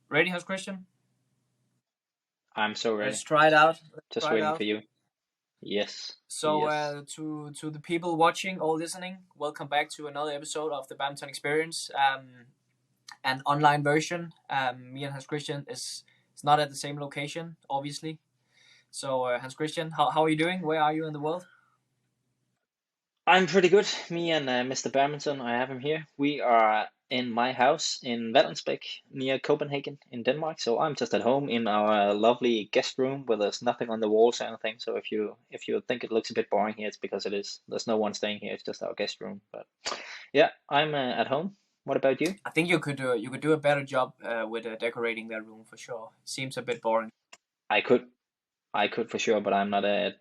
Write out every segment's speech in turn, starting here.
Ready, Hans Christian? I'm so Let's ready. try it out. Just waiting for you. Yes. So, Yes. to the people watching or listening, welcome back to another episode of the Badminton Experience, an online version. Me and Hans Christian is not at the same location, obviously. So, Hans Christian, how are you doing? Where are you in the world? I'm pretty good. Me and Mr. Badminton, I have him here. We are in my house in Valensbæk, near Copenhagen in Denmark. So I'm just at home in our lovely guest room where there's nothing on the walls or anything. So if you think it looks a bit boring here, it's because it is. There's no one staying here. It's just our guest room. But yeah, I'm at home. What about you? I think you could do a better job with decorating that room for sure. Seems a bit boring. I could. I could for sure, but I'm not a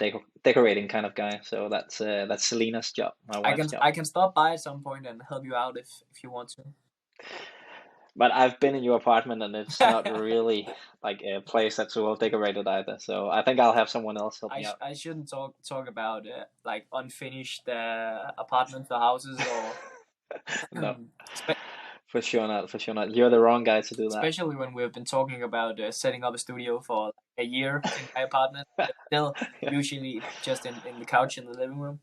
decorating kind of guy. So that's Selena's job, my wife's job. I can stop by at some point and help you out if you want to. But I've been in your apartment and it's not really like a place that's well decorated either. So I think I'll have someone else help me out. I shouldn't talk about like unfinished apartments or houses or No, spe- for sure not. For sure not. You're the wrong guy to do that. especially when we've been talking about setting up a studio for a year in my apartment. Still, Yeah. usually just in the couch in the living room.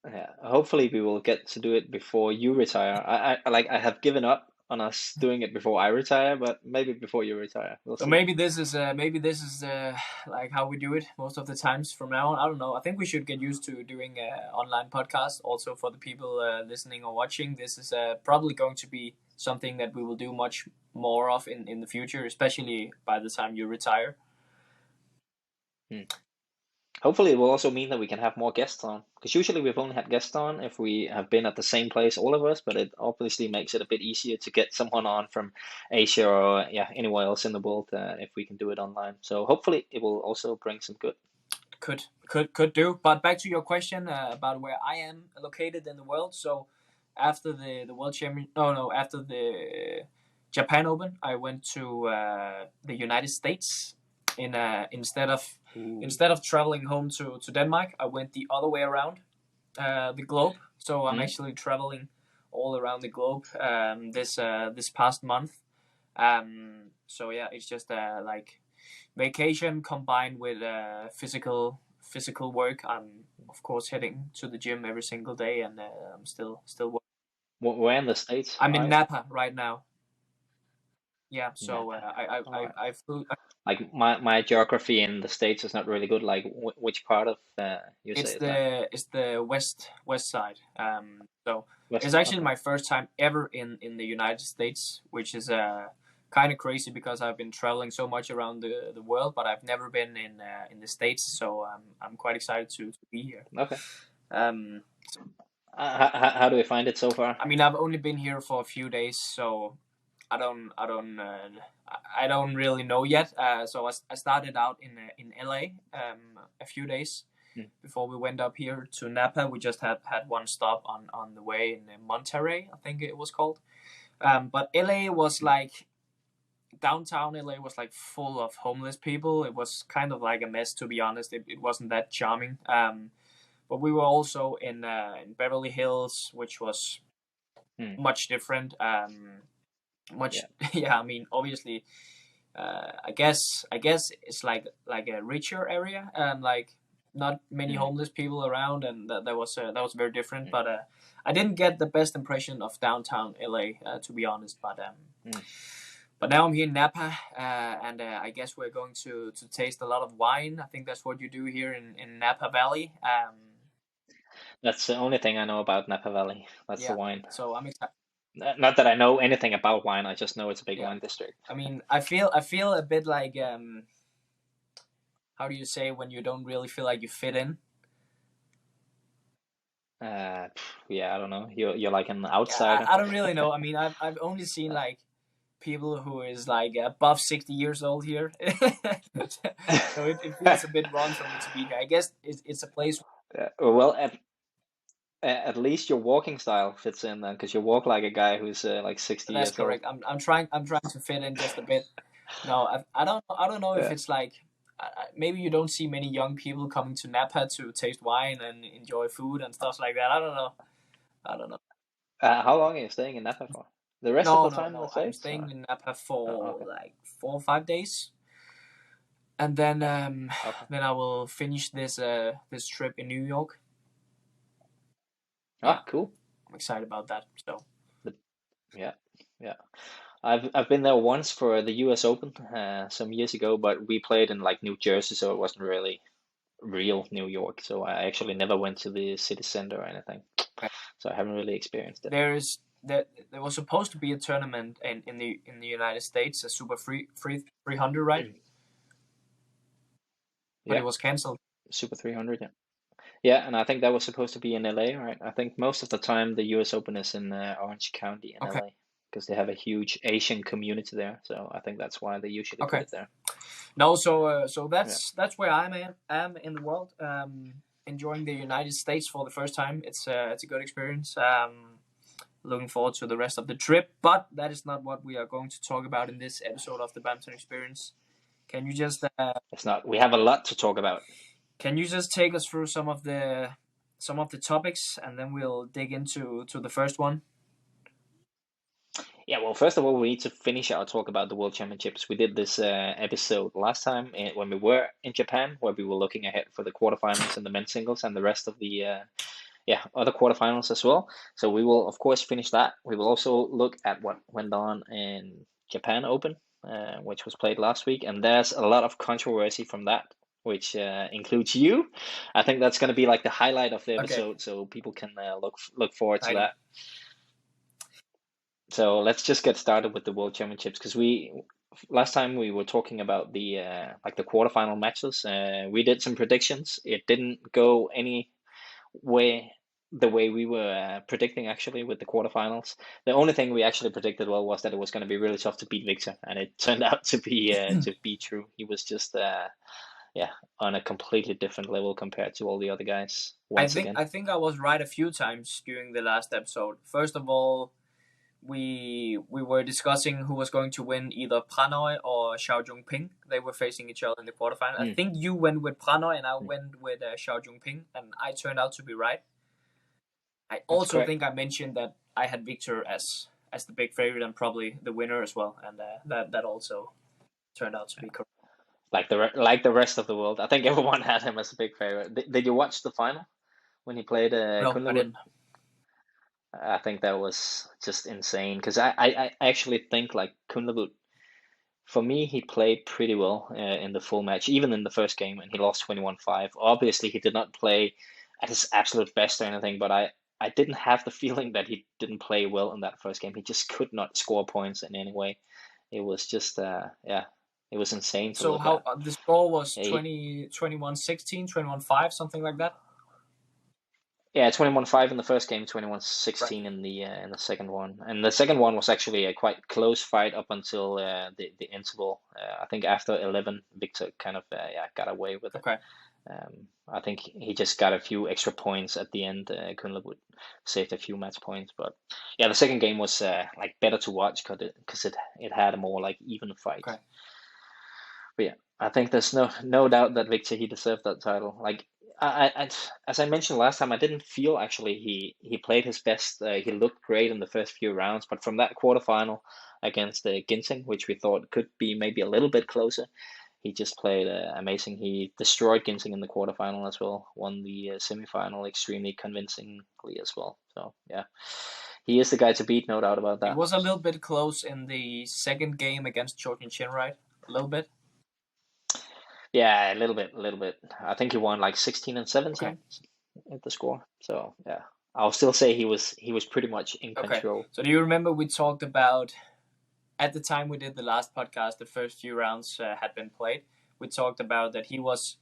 Yeah. Hopefully we will get to do it before you retire. I have given up on us doing it before I retire, but maybe before you retire. We'll So see. maybe this is like how we do it most of the times from now on. I don't know. I think we should get used to doing online podcasts. Also for the people listening or watching, this is probably going to be something that we will do much more of in the future, especially by the time you retire. Hmm. Hopefully, it will also mean that we can have more guests on. Because usually we've only had guests on if we have been at the same place, all of us. But it obviously makes it a bit easier to get someone on from Asia or yeah anywhere else in the world if we can do it online. So hopefully, it will also bring some good. Could do. But back to your question about where I am located in the world. So after the world champion, no, after the Japan Open, I went to the United States. Ooh. Instead of traveling home to Denmark, I went the other way around the globe. So I'm Mm. actually traveling all around the globe this past month. So yeah, it's just like vacation combined with physical work. I'm of course heading to the gym every single day, and I'm still working. Where in the States I'm are in you? Napa right now. Yeah, so Napa. All right. I flew. Like my geography in the States is not really good. Like which part of USA is that? It's the west side. So it's West. actually Okay. my first time ever in the United States, which is kind of crazy because I've been traveling so much around the world, but I've never been in the States. So I'm quite excited to be here. Okay. Um, How do you find it so far? I mean, I've only been here for a few days, so I don't really know yet. So I started out in LA a few days Hmm. before we went up here to Napa. We just had one stop on the way in Monterey, I think it was called. But LA was like downtown. LA was like full of homeless people. It was kind of like a mess, to be honest. It wasn't that charming. But we were also in Beverly Hills, which was Hmm. much different. Much Yeah. yeah. I mean, obviously, I guess it's like a richer area and like not many Hmm. homeless people around, and that was very different. Hmm. But I didn't get the best impression of downtown LA, to be honest. Hmm. But now I'm here in Napa, and I guess we're going to taste a lot of wine. I think that's what you do here in Napa Valley. That's the only thing I know about Napa Valley. That's the Yeah, wine. so I'm excited. Not that I know anything about wine. I just know it's a big Yeah, wine district. I mean, I feel a bit like how do you say when you don't really feel like you fit in? Yeah, I don't know. You're like an Yeah, outsider. I don't really know. I mean, I've only seen like people who is like above 60 years old here, so it feels a bit wrong for me to be here. I guess it's a place. Well, at least your walking style fits in then, because you walk like a guy who's like 60 That's years old. correct. I'm trying to fit in just a bit. No, I don't know if Yeah. it's like maybe you don't see many young people coming to Napa to taste wine and enjoy food and stuff like that. I don't know. I don't know. How long are you staying in Napa for? the rest of No, the no, time in the no. I'm States? staying Or? in Napa Oh, for okay. like 4 or 5 days, and then Okay. then I will finish this trip in New York. Yeah, Ah, cool. I'm excited about that. So But yeah, yeah. I've been there once for the U.S. Open some years ago, but we played in like New Jersey, so it wasn't really real New York. So I actually never went to the city center or anything. okay. So I haven't really experienced it. There was supposed to be a tournament in the United States, a Super 300, right? But Yeah, it was canceled. Super 300. Yeah, yeah, and I think that was supposed to be in LA, right? I think most of the time the U.S. Open is in Orange County in Okay, LA because they have a huge Asian community there. So I think that's why they usually put okay. it there. No, so Yeah. that's where am in the world. Enjoying the United States for the first time. It's a good experience. Looking forward to the rest of the trip, but that is not what we are going to talk about in this episode of the Badminton Experience. Can you just It's not. We have a lot to talk about. take us through some of the topics, and then we'll dig into the first one. Yeah, well, first of all, we need to finish our talk about the World Championships. We did this episode last time when we were in Japan, where we were looking ahead for the quarterfinals and the men's singles and the rest of the other quarterfinals as well. So we will, of course, finish that. We will also look at what went on in Japan Open, which was played last week, and there's a lot of controversy from that, which includes you. I think that's going to be like the highlight of the Okay, episode, so people can look forward to exciting. that. So let's just get started with the World Championships because we last time we were talking about the like the quarterfinal matches. We did some predictions. It didn't go any way the way we were predicting actually with the quarterfinals. The only thing we actually predicted well was that it was going to be really tough to beat Victor, and it turned out to be true. He was just on a completely different level compared to all the other guys once again. I think I was right a few times during the last episode. First of all, we were discussing who was going to win, either Pranoy or Xiao Jungping. They were facing each other in the quarterfinal. I think you went with Pranoy and I went with Xiao Jungping, and I turned out to be right. I That's also correct. think I mentioned that I had Victor as the big favorite and probably the winner as well, and that also turned out to be correct. Like the rest of the world, I think everyone had him as a big favorite. Did you watch the final when he played No, I Kunlerwood? didn't. I think that was just insane because I actually think like Kunlerwood, for me, he played pretty well in the full match, even in the first game, and he lost 21-5. Obviously, he did not play at his absolute best or anything, but I didn't have the feeling that he didn't play well in that first game. He just could not score points in any way. It was just, it was insane to So look how at. the score was He, 21-16, 21-5, something like that. Yeah, 21-5 in the first game, Right. 21-16 in the second one. And the second one was actually a quite close fight up until the interval. I think after 11, Victor kind of got away with it. Okay. I think he just got a few extra points at the end. Kunlerwood saved a few match points, but yeah, the second game was like better to watch because it had a more like even fight. Okay. But yeah, I think there's no doubt that Victor he deserved that title. Like as I mentioned last time, I didn't feel actually he played his best. He looked great in the first few rounds, but from that quarterfinal against Ginseng, which we thought could be maybe a little bit closer, he just played amazing. He destroyed Ginseng in the quarterfinal as well. Won the semifinal extremely convincingly as well. So yeah, he is the guy to beat, no doubt about It that. was a little bit close in the second game against Chorten Chin, right? A little bit. Yeah, a little bit. I think he won like 16 and Okay. 17 at the score. So yeah, I'll still say he was pretty much in Okay. control. So do you remember we talked about at the time we did the last podcast, the first few rounds had been played. We talked about that he was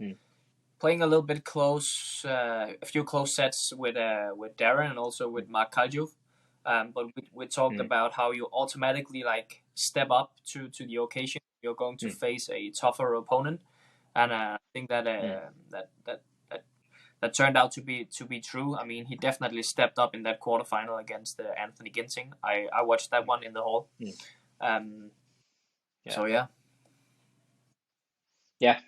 playing a little bit close, a few close sets with Darren and also with Mark Kaljuf. But we talked about how you automatically like step up to the occasion. You're going to face a tougher opponent, and I think that that turned out to be true. I mean, he definitely stepped up in that quarterfinal against Anthony Ginseng. I watched that one in the hall. Yeah. So yeah. Yeah.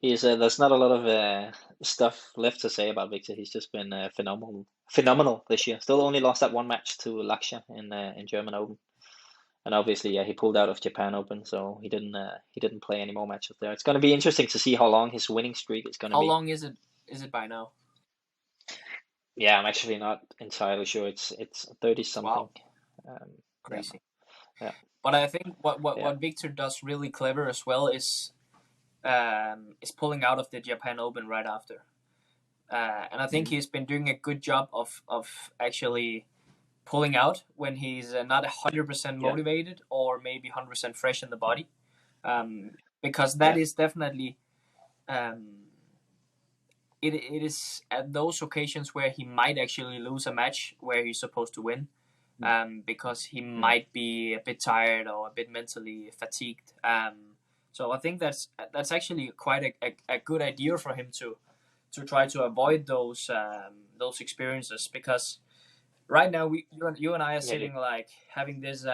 He's there's not a lot of stuff left to say about Victor. He's just been phenomenal this year. Still only lost that one match to Lakshya in German Open. And obviously, yeah, he pulled out of Japan Open, so he didn't play any more matches there. It's going to be interesting to see how long his winning streak is going to How be. long is it by now? Yeah, I'm actually not entirely sure. It's 30 something. Wow, Um, yeah, crazy. yeah, But I think yeah. what Viktor does really clever as well is pulling out of the Japan Open right after. And I think Mhm. he's been doing a good job of actually pulling out when he's not 100% Yeah, motivated or maybe 100% fresh in the body, because that yeah, is definitely it is at those occasions where he might actually lose a match where he's supposed to win, mm, because he mm, might be a bit tired or a bit mentally fatigued. So I think that's actually quite a good idea for him to try to avoid those experiences, because right now you and I are yeah, sitting like having this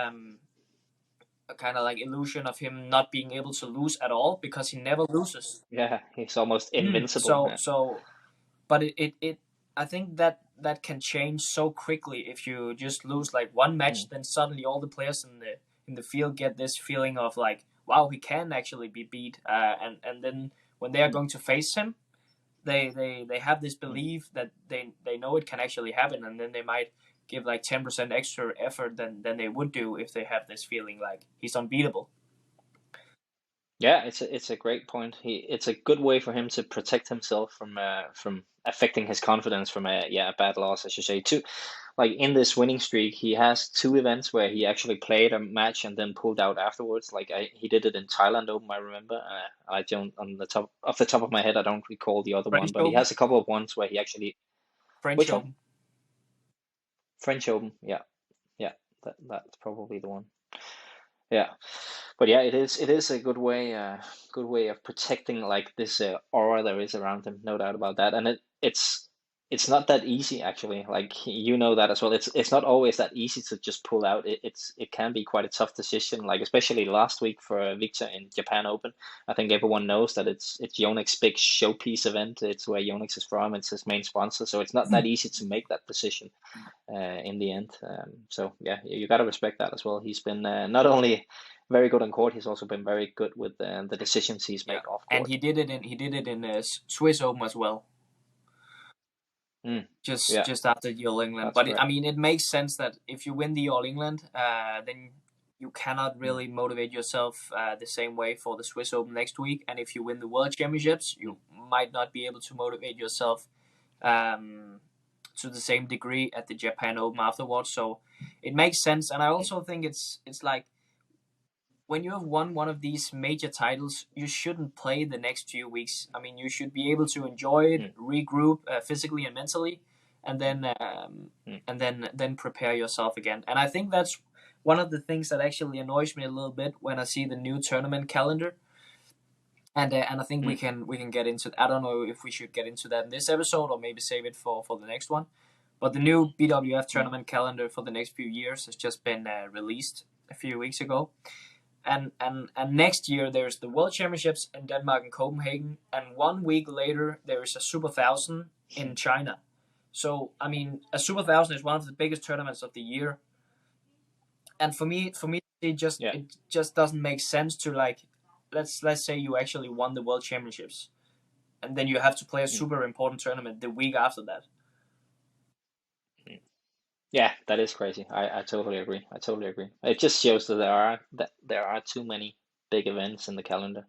a kind of like illusion of him not being able to lose at all because he never loses. yeah. He's almost invincible. So Yeah. but it I think that can change so quickly if you just lose like one match, Mm, then suddenly all the players in the field get this feeling of like, wow, he can actually be beat, and then when they are mm, going to face him, they have this mm. belief that they know it can actually happen, and then they might give like 10% extra effort than they would do if they have this feeling like he's unbeatable. Yeah, it's a great point. It's a good way for him to protect himself from affecting his confidence from a bad loss, I should say. Two, like in this winning streak, he has two events where he actually played a match and then pulled out afterwards. He did it in Thailand Open, I remember. I don't on the top off the top of my head, I don't recall the other one, French but he Open, has a couple of ones where he actually French which one? Open. French Open. Yeah, yeah, that's probably the one. Yeah, but yeah, it is a good way of protecting like this aura there is around him, no doubt about that. And it's not that easy actually. Like you know that as well. It's not always that easy to just pull out. It can be quite a tough decision. Like especially last week for Viktor in Japan Open. I think everyone knows that it's Yonex big showpiece event. It's where Yonex is from. It's his main sponsor, so it's not that easy to make that decision in the end. So yeah, you got to respect that as well. He's been not only very good on court, he's also been very good with the decisions he's Yeah, made off and court. he did it in the Swiss Open as well, Mm, just yeah, just after the All England. that's But I correct. mean, it makes sense that if you win the All England, then you cannot Mm, really motivate yourself the same way for the Swiss Open next week. And if you win the World Championships, mm, you might not be able to motivate yourself um, to the same degree at the Japan Open afterwards. So it makes sense, and I mm, also think it's like when you have won one of these major titles, you shouldn't play the next few weeks. I mean, you should be able to enjoy it, mm, regroup physically and mentally, and mm, then prepare yourself again. And I think that's one of the things that actually annoys me a little bit when I see the new tournament calendar. And I think mm, we can get into. I don't know if we should get into that in this episode or maybe save it for the next one. But the new BWF mm, tournament calendar for the next few years has just been released a few weeks ago, and next year there's the World Championships in Denmark and Copenhagen, and 1 week later there is a Super Thousand in China. So I mean, a Super Thousand is one of the biggest tournaments of the year, and for me, yeah. it just doesn't make sense to like, let's say you actually won the World Championships, and then you have to play a Mm, super important tournament the week after that. mm. Yeah, that is crazy. I totally agree. I totally agree. It just shows that there are too many big events in the calendar.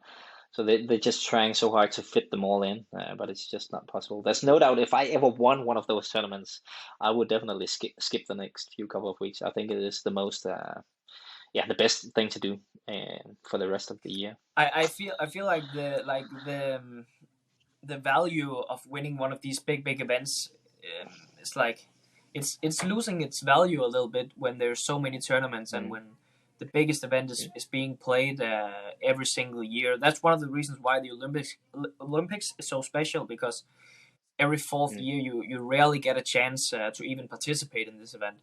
So they're just trying so hard to fit them all in, but it's just not possible. There's no doubt if I ever won one of those tournaments, I would definitely skip the next few couple of weeks. I think it is the most, the best thing to do for the rest of the year. I feel like the value of winning one of these big events is like it's losing its value a little bit when there's so many tournaments and Mm, when the biggest event mm, is being played every single year. That's one of the reasons why the Olympics is so special, because every fourth mm, year you rarely get a chance to even participate in this event.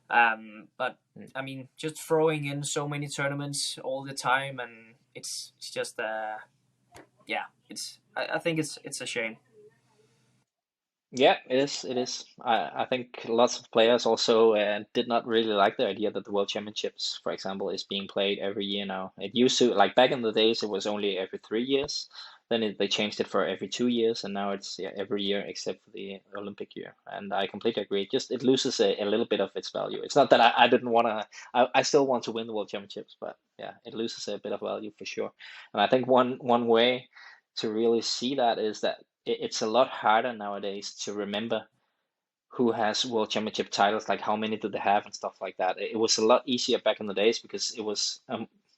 But mm. I mean, just throwing in so many tournaments all the time, and it's just yeah, I think it's a shame. Yeah, it is. It is. I think lots of players also did not really like the idea that the World Championships, for example, is being played every year now. It used to, like back in the days, it was only every 3 years. Then they changed it for every 2 years, and now it's, yeah, every year except for the Olympic year. And I completely agree. Just it loses a little bit of its value. It's not that I didn't want to. I still want to win the World Championships, but yeah, it loses a bit of value for sure. And I think one way to really see that is that it's a lot harder nowadays to remember who has world championship titles, like how many do they have and stuff like that. It was a lot easier back in the days because it was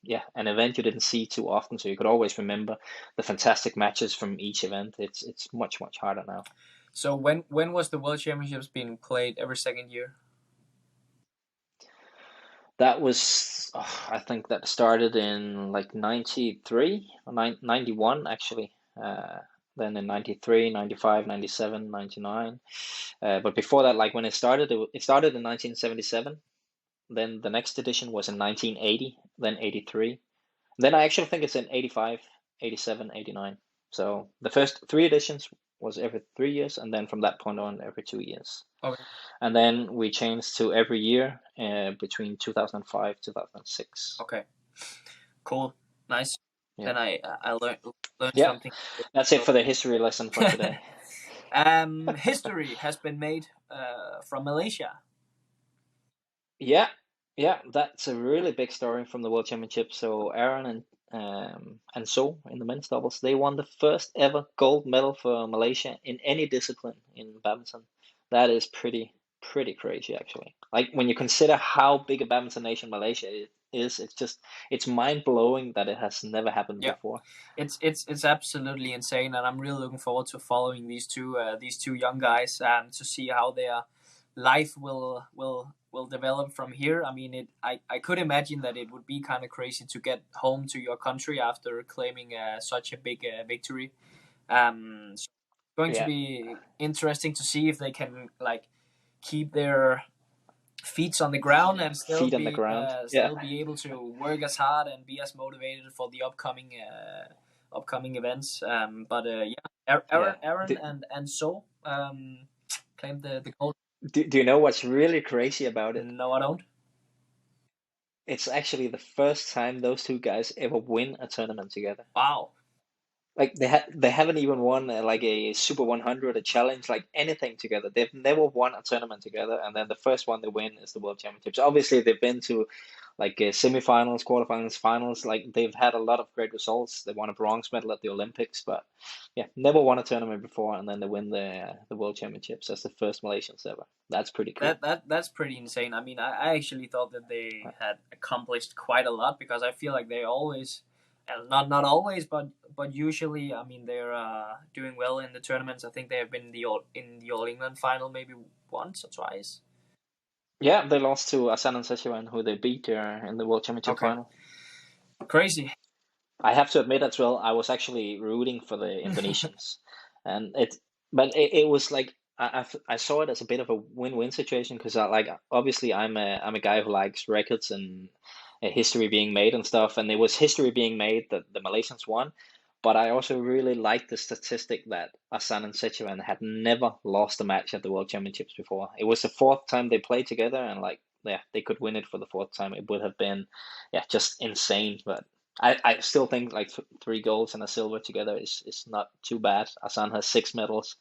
yeah, an event you didn't see too often, so you could always remember the fantastic matches from each event. It's much harder now. So when was the World Championships being played every second year? That was I think that started in like 93 or 91 actually. Then in 93, 95, 97, 99. But before that, like when it started in 1977. Then the next edition was in 1980, then 83. Then I actually think it's in 85, 87, 89. So the first three editions was every 3 years, and then from that point on, every 2 years. Okay. And then we changed to every year between 2005 2006. Okay. Cool. Nice. Yeah. Then I learned Yeah, something. that's it for the history lesson for today. History has been made from Malaysia. Yeah, yeah, that's a really big story from the World Championship. So Aaron and So in the men's doubles, they won the first ever gold medal for Malaysia in any discipline in badminton. That is pretty crazy actually. Like when you consider how big a badminton nation Malaysia is, it's mind blowing that it has never happened Yeah, before. it's absolutely insane, and I'm really looking forward to following these two young guys to see how their life will develop from here. I mean, I could imagine that it would be kind of crazy to get home to your country after claiming such a big victory. So it's going to Yeah, be interesting to see if they can like keep their feet on the ground and feet on the ground. Yeah, still be able to work as hard and be as motivated for the upcoming events. But yeah, yeah. Aaron and So claimed the gold. Do you know what's really crazy about it? No, I don't. It's actually the first time those two guys ever win a tournament together. Wow. Like they haven't even won like a Super 100, a challenge, like anything together. They've never won a tournament together, and then the first one they win is the World Championships. Obviously, they've been to like semifinals, quarterfinals, finals. Like they've had a lot of great results. They won a bronze medal at the Olympics, but yeah, never won a tournament before, and then they win the World Championships as the first Malaysians ever. That's pretty cool. That's pretty insane. I mean, I actually thought that they had accomplished quite a lot because I feel like they always, and not always, but usually, I mean, they're doing well in the tournaments. I think they have been in the All England final maybe once or twice. Yeah, they lost to Asan and Sesiwan, who they beat in the World Championship Okay, final. crazy. I have to admit as well, I was actually rooting for the Indonesians, and it was like I saw it as a bit of a win-win situation because I like obviously I'm a guy who likes records and history being made and stuff, and there was history being made that the Malaysians won, but I also really liked the statistic that Asan and Sechuan had never lost a match at the World Championships before. It was the fourth time they played together, and like yeah, they could win it for the fourth time. It would have been yeah, just insane, but. I still think like 3 golds and a silver together is not too bad. Asan has 6 medals,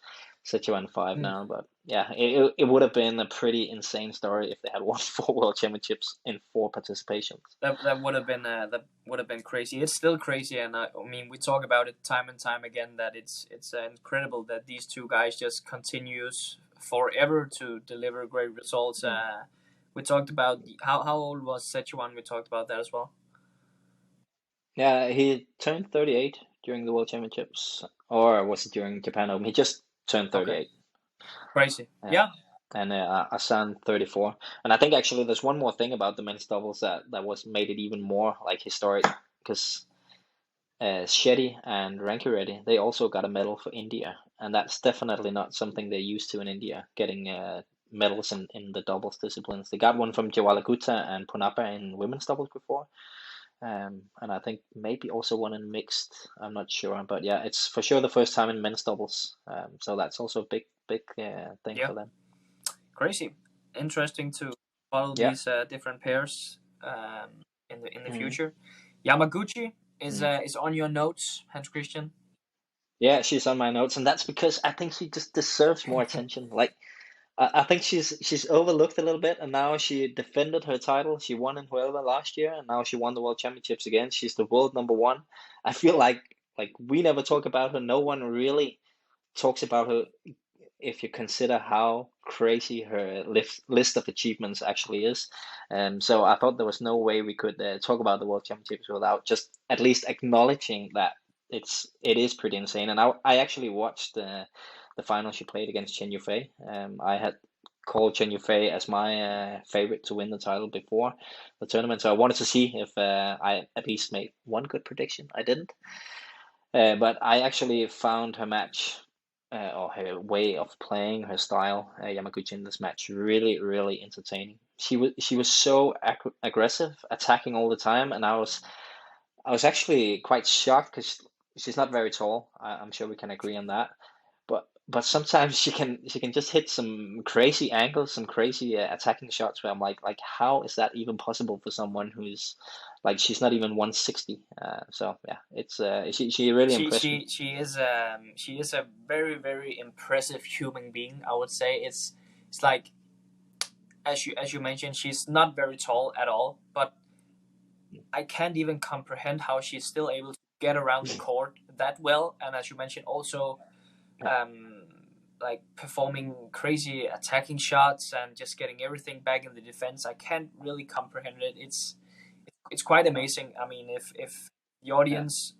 Sichuan 5 Mm. now, but yeah, it would have been a pretty insane story if they had won 4 world championships in 4 participations. That would have been crazy. It's still crazy, and I mean we talk about it time and time again that it's incredible that these two guys just continues forever to deliver great results. We talked about how old was Sichuan. We talked about that as well. Yeah, he turned 38 during the World Championships, or was it during Japan Open? He just turned Okay, 38. crazy. Yeah. Yeah. And Asan 34. And I think actually there's one more thing about the men's doubles that was made it even more like historic because Shetty and Rankireddy, they also got a medal for India, and that's definitely not something they're used to in India, getting medals in the doubles disciplines. They got one from Jawala Gutta and Punapa in women's doubles before, And I think maybe also one in mixed. I'm not sure, but yeah, it's for sure the first time in men's doubles. So that's also a big thing Yeah, for them. crazy, interesting to follow Yeah. these different pairs in the Mm. future. Yamaguchi Mm. is on your notes, Hans Christian. Yeah, she's on my notes, and that's because I think she just deserves more attention. Like I think she's overlooked a little bit, and now she defended her title. She won in Huelva last year, and now she won the World Championships again. She's the world number one. I feel like we never talk about her. No one really talks about her if you consider how crazy her list of achievements actually is. So I thought there was no way we could talk about the World Championships without just at least acknowledging that it is pretty insane. And I actually watched the final she played against Chen Yufei. I had called Chen Yufei as my favorite to win the title before the tournament, so I wanted to see if I at least made one good prediction. I didn't. But I actually found her match or her way of playing, her style, Yamaguchi in this match, really, really entertaining. She was so aggressive, attacking all the time, and I was actually quite shocked because she's not very tall. I'm sure we can agree on that. But sometimes she can just hit some crazy angles, some crazy attacking shots where I'm like, how is that even possible for someone who's like she's not even 160? So yeah, it's she really impressed me. She is a very impressive human being. I would say it's like as you mentioned, she's not very tall at all, but I can't even comprehend how she's still able to get around the court that well. And as you mentioned, also Yeah, um, like performing crazy attacking shots and just getting everything back in the defense. I can't really comprehend it. It's quite amazing. I mean, if the yeah. audience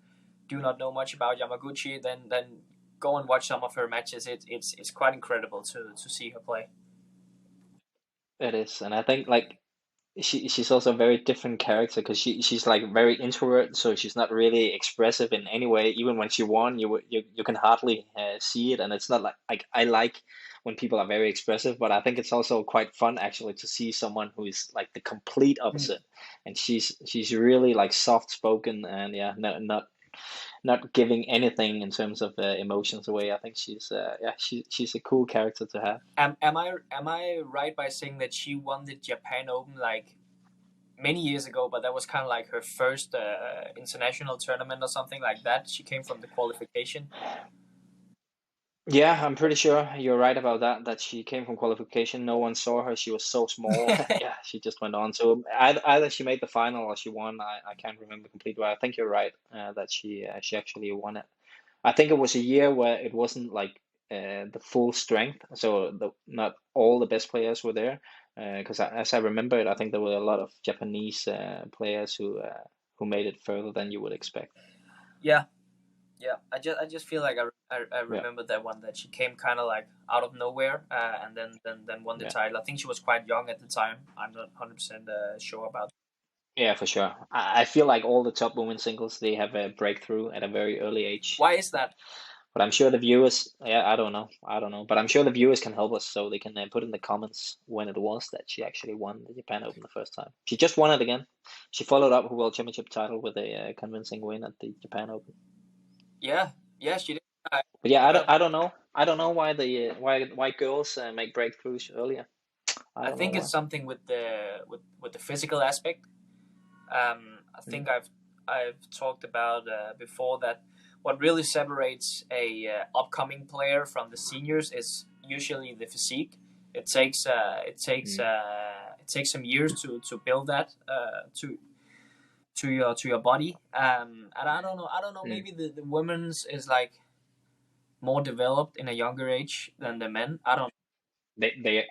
do not know much about Yamaguchi, then go and watch some of her matches. It's quite incredible to see her play. It is, and I think like she's also a very different character because she's like very introvert, so she's not really expressive in any way. Even when she won, you can hardly see it, and it's not like I like when people are very expressive, but I think it's also quite fun actually to see someone who is like the complete Mm. opposite, and she's really like soft spoken and yeah, not giving anything in terms of emotions away. I think she's a cool character to have. Am I right by saying that she won the Japan Open like many years ago, but that was kind of like her first international tournament or something like that. She came from the qualification. Yeah, I'm pretty sure you're right about that. That she came from qualification. No one saw her. She was so small. Yeah, she just went on. So either she made the final or she won. I can't remember completely. But I think you're right that she actually won it. I think it was a year where it wasn't like the full strength. So not all the best players were there. Because as I remember it, I think there were a lot of Japanese players who made it further than you would expect. Yeah, yeah. I just feel like I Yeah, remember that one that she came kind of like out of nowhere and then won the yeah. title. I think she was quite young at the time. I'm not 100% sure about. Yeah, for sure. I feel like all the top women singles they have a breakthrough at a very early age. Why is that? But I'm sure the viewers, yeah, I don't know, but I'm sure the viewers can help us so they can put in the comments when it was that she actually won the Japan Open the first time. She just won it again. She followed up her World Championship title with a convincing win at the Japan Open. Yeah, yeah, she did. But yeah, Uh, I don't know why the why girls make breakthroughs earlier. I I don't know think why. it's something with the physical aspect. I Mm, think I've talked about before that what really separates a upcoming player from the seniors is usually the physique. mm, It takes some years to build that to your body. And I don't know. mm. Maybe the women's is like more developed in a younger age than the men. I don't. They they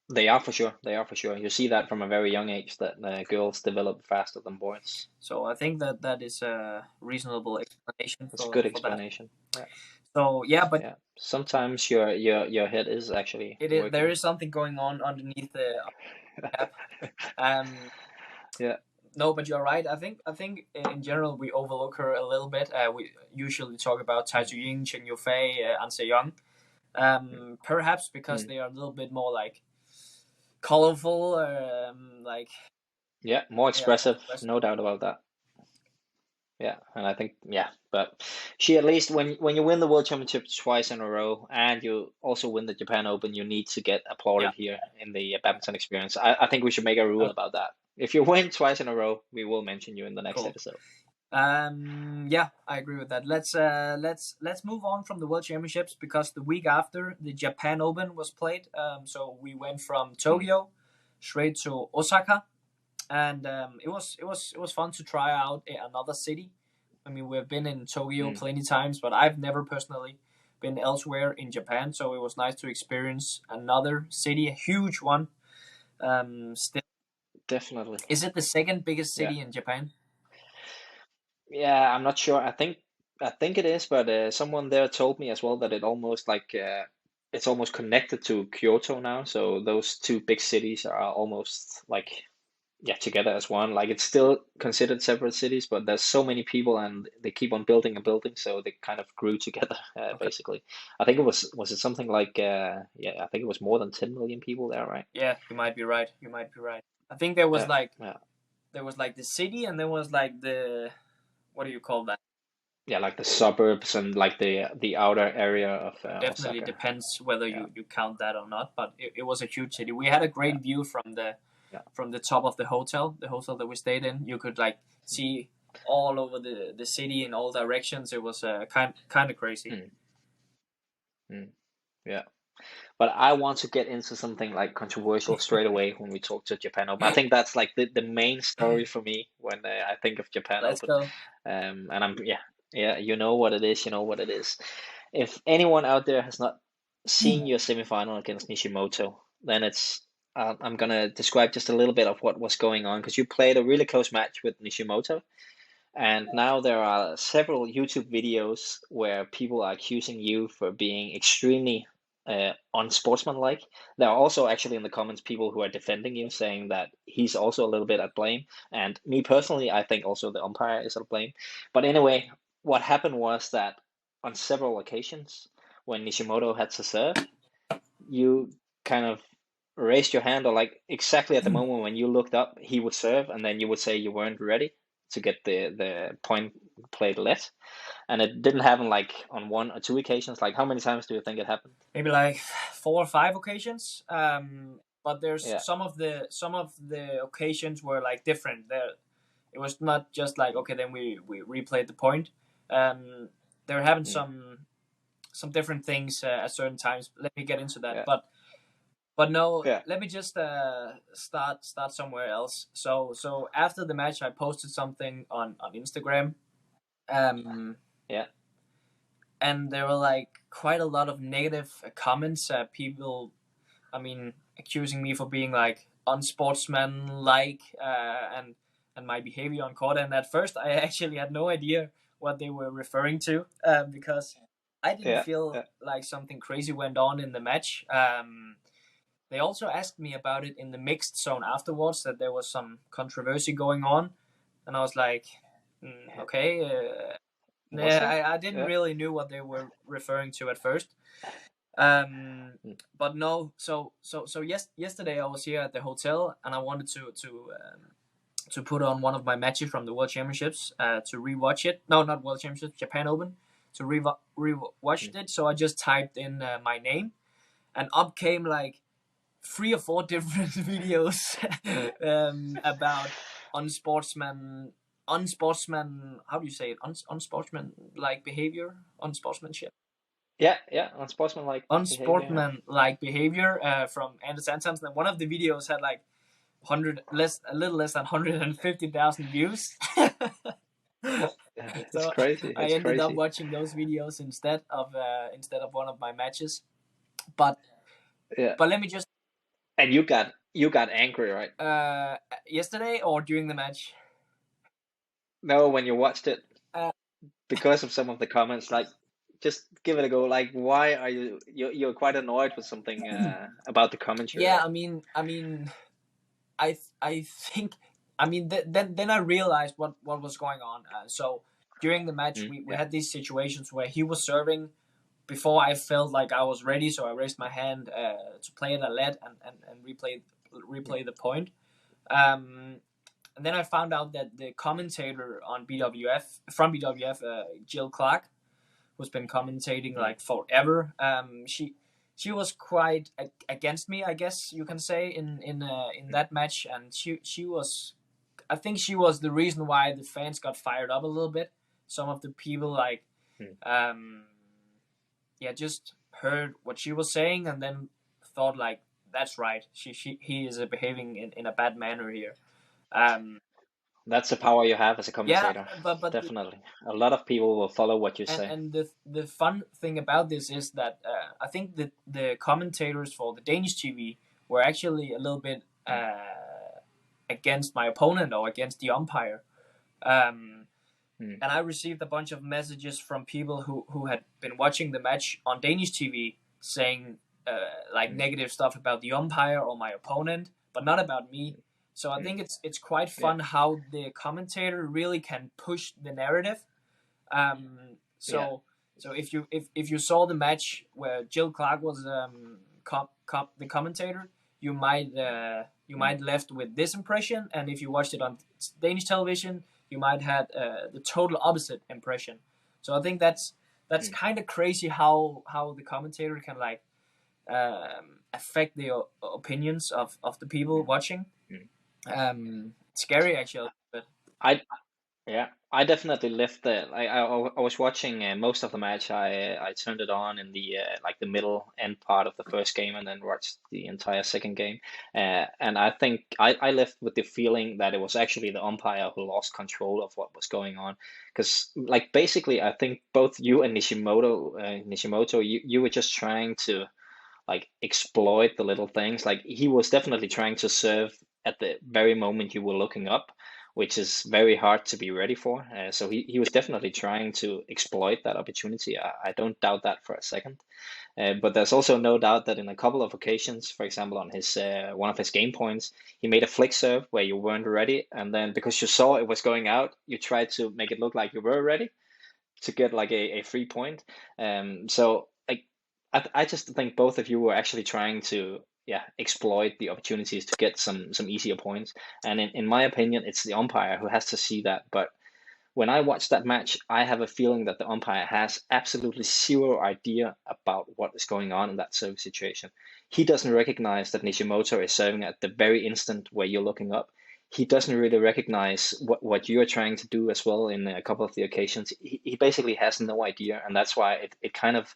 they are for sure. They are for sure. You see that from a very young age that girls develop faster than boys. So I think that is a reasonable explanation That's a good for that. explanation. Yeah, So yeah, but yeah. Sometimes your head is actually it is there working. is something going on underneath the app. Um, Yeah. no, but you're right. I think in general we overlook her a little bit. We usually talk about Tai Mm, Tzu Ying, Chen Yufei, An Se Young. mm, Perhaps because mm. they are a little bit more like colorful, like Yeah, more yeah, more expressive, expressive. no doubt about that. Yeah, and I think but she at least when you win the World Championship twice in a row and you also win the Japan Open, you need to get Yeah. applauded here in the badminton experience. I think we should make a rule Okay. about that. If you win twice in a row, we will mention you in the next Cool. episode. Yeah, I agree with that. Let's move on from the World Championships, because the week after the Japan Open was played, so we went from Tokyo straight to Osaka, and it was fun to try out another city. I mean, we've been in Tokyo Mm, plenty times, but I've never personally been elsewhere in Japan, so it was nice to experience another city, a huge one. Still, definitely. is it the second biggest Yeah. city in Japan? Yeah, I'm not sure. I think it is, but someone there told me as well that it's almost connected to Kyoto now. So those two big cities are almost like together as one. Like it's still considered separate cities, but there's so many people and they keep on building and building, so they kind of grew together. Okay. Basically, I think it was it something like I think it was more than 10 million people there, right? Yeah, you might be right. You might be right. I think there was Yeah, like yeah, the city, and there was like the, what do you call that? yeah. Like the suburbs and like the outer area of Definitely Osaka. depends whether Yeah, you count that or not. But it was a huge city. We had a yeah, great view from yeah. the top of the hotel that we stayed in. You could like see all over the city in all directions. It was kind of crazy. Mm, mm, yeah. But I want to get into something like controversial straight away when we talk to Japan Open. I think that's like the main story for me when I think of Japan Let's Open. go. And yeah, you know what it is. You know what it is. If anyone out there has not seen your semifinal against Nishimoto, then I'm gonna describe just a little bit of what was going on because you played a really close match with Nishimoto, and now there are several YouTube videos where people are accusing you for being extremely unsportsmanlike. There are also actually in the comments people who are defending you, saying that he's also a little bit at blame. And me personally, I think also the umpire is at blame. But anyway, what happened was that on several occasions, when Nishimoto had to serve, you kind of raised your hand, or like exactly at the moment when you looked up, he would serve, and then you would say you weren't ready to get the point played let. And it didn't happen like on one or two occasions. Like how many times do you think it happened? Maybe like 4 or 5 occasions. But there's Yeah. some of the occasions were like different. There, it was not just like, okay, then we replayed the point. There happened Mm. some different things at certain times. Let me get into that. Yeah. But no, Yeah. let me just start somewhere else. So after the match, I posted something on Instagram. Um, Yeah. and there were like quite a lot of negative comments. People, I mean, accusing me for being like unsportsmanlike, and my behavior on court. And at first, I actually had no idea what they were referring to, because I didn't Yeah. feel Yeah. like something crazy went on in the match. They also asked me about it in the mixed zone afterwards, that there was some controversy going on, and I was like, okay. Was Yeah, there? I didn't Yeah. really knew what they were referring to at first. Um, Mm. but no, yesterday I was here at the hotel, and I wanted to put on one of my matches from the World Championships, to rewatch it. No, not World Championships, Japan Open, to rewatch Mm. it. So I just typed in my name, and up came like 3 or 4 different videos about unsportsman. How do you say it? Unsportsman like behavior, unsportsmanship, Yeah. Yeah. Unsportsmanlike behavior. Yeah. unsportsman-like behavior, from Antonsen. And one of the videos had like a little less than 150,000 views. Yeah. It's So crazy. I It's ended up crazy. watching those videos instead of one of my matches. But Yeah. but let me just, And you got angry, right? yesterday or during the match. No, when you watched it, Uh, because of some of the comments, like just give it a go. Like, why are you're quite annoyed with something about the commentary, yeah, right? I think, then I realized what was going on. So during the match, Mm. we Yeah. had these situations where he was serving before I felt like I was ready, so I raised my hand to play it a let, and replay the point. Um, then I found out that the commentator on BWF from BWF, Gill, who's been commentating like forever, she was quite against me, I guess you can say, in that match, and she was, I think she was the reason why the fans got fired up a little bit. Some of the people like, just heard what she was saying and then thought like, that's right, he is behaving in a bad manner here. That's the power you have as a Yeah, commentator. but Definitely. A lot of people will follow what you say. and the fun thing about this is that I think that the commentators for the Danish TV were actually a little bit against my opponent or against the umpire. And I received a bunch of messages from people who had been watching the match on Danish TV saying negative stuff about the umpire or my opponent, but not about me. So I think it's quite fun how the commentator really can push the narrative. So if you saw the match where Gill Clark was the commentator, you might left with this impression, and if you watched it on Danish television, you might had the total opposite impression. So I think that's kind of crazy how the commentator can like affect the opinions of the people watching. Scary actually, but I definitely left the I was watching most of the match. I turned it on in the the middle end part of the first game and then watched the entire second game. And I think I left with the feeling that it was actually the umpire who lost control of what was going on. Because like basically I think both you and Nishimoto, you were just trying to like exploit the little things. Like he was definitely trying to serve at the very moment you were looking up, which is very hard to be ready for. So he was definitely trying to exploit that opportunity. I don't doubt that for a second. But there's also no doubt that in a couple of occasions, for example, on his one of his game points, he made a flick serve where you weren't ready, and then because you saw it was going out, you tried to make it look like you were ready to get like a free point. So like I just think both of you were actually trying to exploit the opportunities to get some easier points. And in my opinion, it's the umpire who has to see that. But when I watch that match, I have a feeling that the umpire has absolutely zero idea about what is going on in that service situation. He doesn't recognize that Nishimoto is serving at the very instant where you're looking up. He doesn't really recognize what you're trying to do as well in a couple of the occasions. He basically has no idea, and that's why it kind of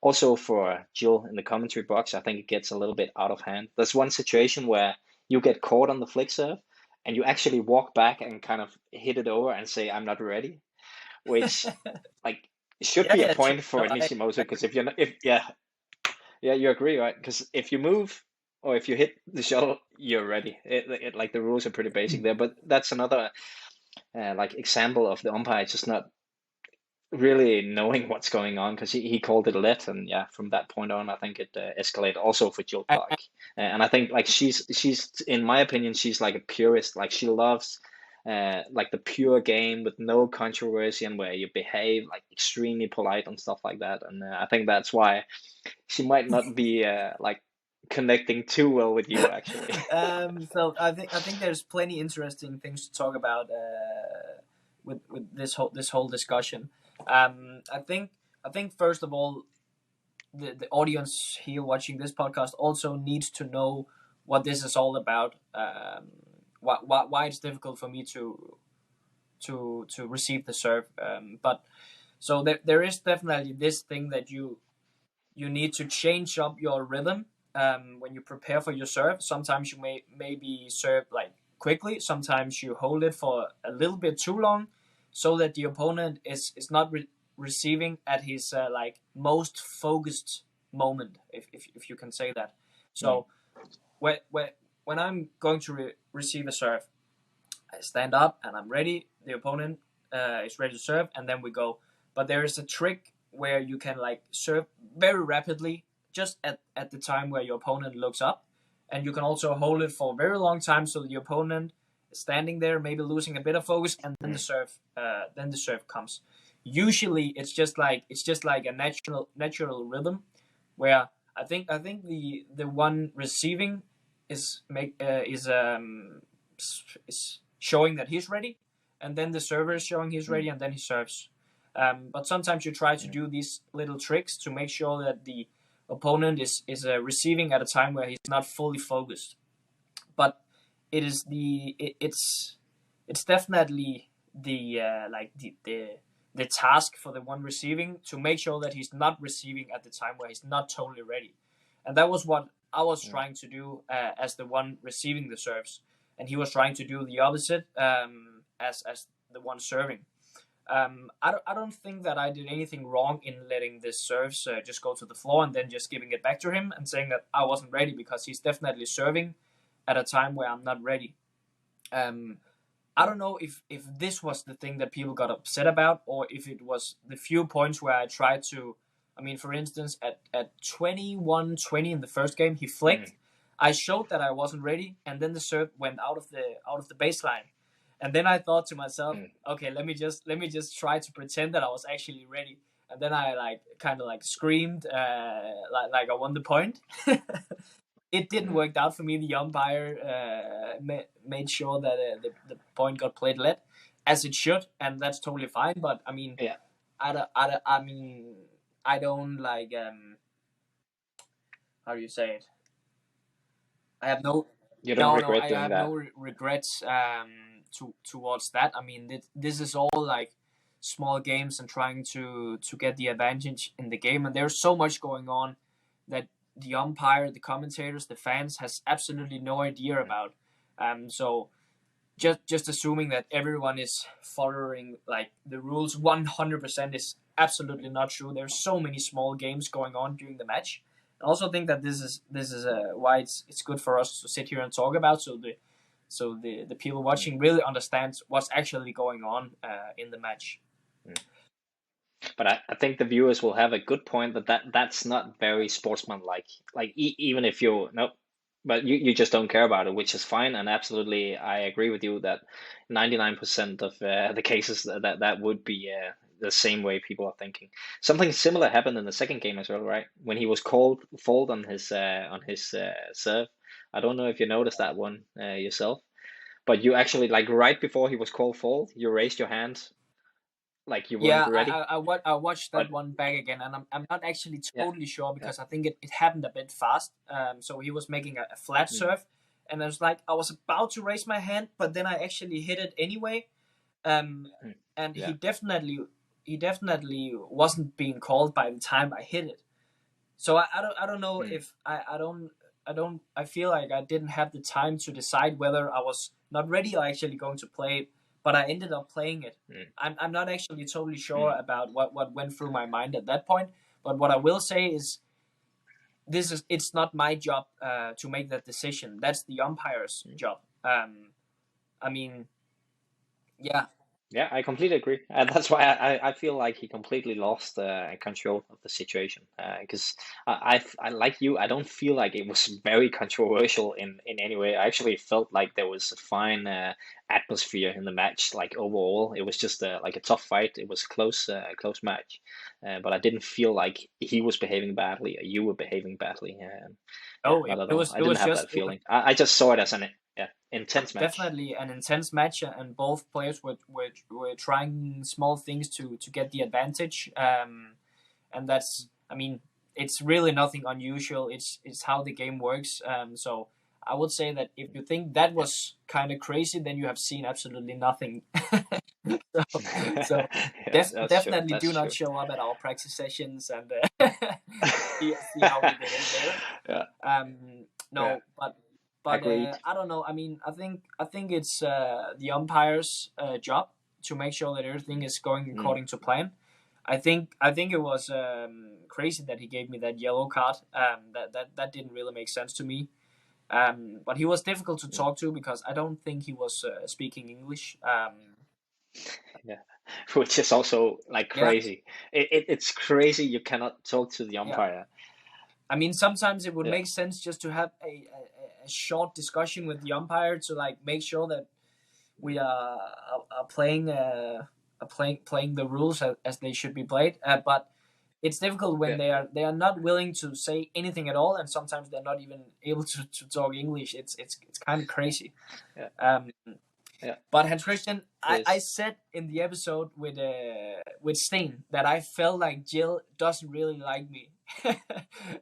also for Gill in the commentary box, I think it gets a little bit out of hand. There's one situation where you get caught on the flick serve and you actually walk back and kind of hit it over and say, I'm not ready, which like should be a point for Nishimoto, because if you're not, you agree, right? Because if you move or if you hit the shuttle, you're ready. It like the rules are pretty basic there, but that's another like example of the umpire just not really knowing what's going on, because he called it a let, and from that point on I think it escalated also for Gill Clark. And I think like she's in my opinion she's like a purist. Like she loves like the pure game with no controversy and where you behave like extremely polite and stuff like that. And I think that's why she might not be like connecting too well with you actually. So I think there's plenty interesting things to talk about with this whole discussion. I think first of all, the audience here watching this podcast also needs to know what this is all about. Why it's difficult for me to receive the serve. But so there is definitely this thing that you need to change up your rhythm when you prepare for your serve. Sometimes you maybe serve like quickly. Sometimes you hold it for a little bit too long, so that the opponent is not receiving at his like most focused moment, if you can say that. So when I'm going to receive a serve, I stand up and I'm ready. The opponent is ready to serve, and then we go. But there is a trick where you can like serve very rapidly just at the time where your opponent looks up, and you can also hold it for a very long time so the opponent is standing there, maybe losing a bit of focus, and then the serve comes. Usually it's just like a natural rhythm where I think the one receiving is showing that he's ready, and then the server is showing he's ready, and then he serves. But sometimes you try to do these little tricks to make sure that the opponent is receiving at a time where he's not fully focused. But it's definitely the the task for the one receiving to make sure that he's not receiving at the time where he's not totally ready. And that was what I was trying to do as the one receiving the serves, and he was trying to do the opposite as the one serving. I don't think that I did anything wrong in letting this serves just go to the floor and then just giving it back to him and saying that I wasn't ready, because he's definitely serving at a time where I'm not ready. I don't know if this was the thing that people got upset about, or if it was the few points where I tried to. I mean, for instance, at 21-20 in the first game, he flicked. I showed that I wasn't ready, and then the serve went out of the baseline. And then I thought to myself, okay, let me just try to pretend that I was actually ready. And then I kind of screamed like I won the point. It didn't work out for me. The umpire made sure that the point got played late, as it should, and that's totally fine. But I mean, I don't like how do you say it? I have no. You don't regret I doing have that. no regrets towards that. I mean, this is all like small games and trying to get the advantage in the game, and there's so much going on that the umpire, the commentators, the fans has absolutely no idea about. So just assuming that everyone is following like the rules 100% is absolutely not true. There's so many small games going on during the match. I also think that this is why it's good for us to sit here and talk about, so the people watching really understands what's actually going on in the match. But I think the viewers will have a good point that's not very sportsmanlike. Like even if you no, but you just don't care about it, which is fine. And absolutely, I agree with you that 99% of the cases that would be the same way people are thinking. Something similar happened in the second game as well, right? When he was called fault on his serve. I don't know if you noticed that one yourself, but you actually like right before he was called fault, you raised your hand like you weren't ready. I watched that one back again, and I'm not actually totally sure, because I think it happened a bit fast. So he was making a flat serve, and I was like, I was about to raise my hand, but then I actually hit it anyway. And he definitely wasn't being called by the time I hit it. So I don't know if I feel like I didn't have the time to decide whether I was not ready or actually going to play it. But I ended up playing it. I'm not actually totally sure about what went through my mind at that point. But what I will say is, it's not my job to make that decision. That's the umpire's job. I mean, yeah. Yeah, I completely agree. That's why I feel like he completely lost control of the situation. Because I like you, I don't feel like it was very controversial in any way. I actually felt like there was a fine atmosphere in the match. Like overall, it was just like a tough fight. It was a close match. But I didn't feel like he was behaving badly or you were behaving badly. Oh, Not at it all. was I didn't have that feeling. I just saw it as an intense match. Definitely an intense match, and both players were trying small things to get the advantage. And that's, I mean, it's really nothing unusual. It's how the game works. So I would say that if you think that was kind of crazy, then you have seen absolutely nothing. So definitely do not show up at our practice sessions and see how we behave there. But I don't know. I mean, I think it's the umpire's job to make sure that everything is going according to plan. I think it was crazy that he gave me that yellow card. That didn't really make sense to me. But he was difficult to talk to because I don't think he was speaking English. Which is also like crazy. It's crazy you cannot talk to the umpire. I mean, sometimes it would make sense just to have a short discussion with the umpire to like make sure that we are playing playing the rules as they should be played. But it's difficult when they are not willing to say anything at all, and sometimes they're not even able to talk English. It's kind of crazy. Yeah. But Hans Christian, I Yes. said in the episode with Steen that I felt like Gill doesn't really like me,